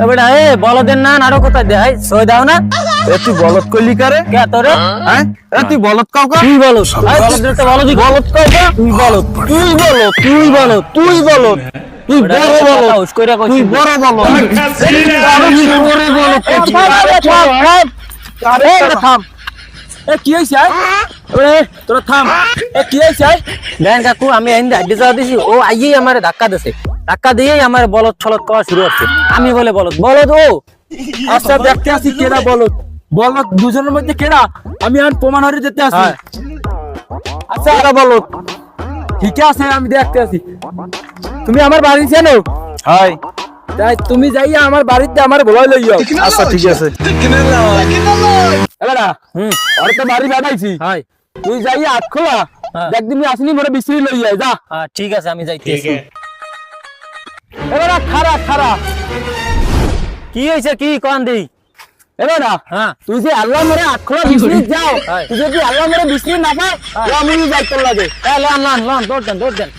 বেটা এ বলদের না নাড়ো কোথায় দেয় সই দাও না। তুই বলদ কইলি কারে? কে তোরে? হ্যাঁ তুই বলদ কাউকা? তুই বলদ বলদের তো বলদি বলদ কাউকা তুই বলদ তুই বলদ তুই বলদ তুই বলদ তুই বড় বলদ তুই বড় বলদ আরে থাম এ কি হইছে এ তোরা থাম এ কি হইছে দেন কাকু আমি এন্ড আইডি যাওয়া দিছি ও আইয়েই আমারে ধাক্কা দিছে ধাক্কা দিয়েই আমার বলদ ছলদ করা শুরু হচ্ছে আমি বলে বলদ বলদ ও আচ্ছা দেখতে আসি কেডা বলদ বলদ দুজনের মধ্যে কেডা আমি আর প্রমাণ হরে যেতে আসি। আচ্ছা এরা বলদ ঠিক আছে আমি দেখতে আসি। তুমি আমার বাড়ি চেনো? হাই তাই তুমি যাইয়া আমার বাড়িতে আমার ভয় লইও। আচ্ছা ঠিক আছে এবারে আর তো বাড়ি বানাইছি হাই তুই যাইয়া আট খোলা দেখ দিন আসনি মরে বিছরি লইয়া যা। হ্যাঁ ঠিক আছে আমি যাইতেছি এবারে খারা খারা কি হইছে কি কোন দেই এবারে হ্যাঁ তুই যে আল্লাহ মরে আট খোলা বিছরি যাও তুই যদি আল্লাহ মরে বিছরি না পাও আমি যাইতে লাগে লন লন লন দৌড় দেন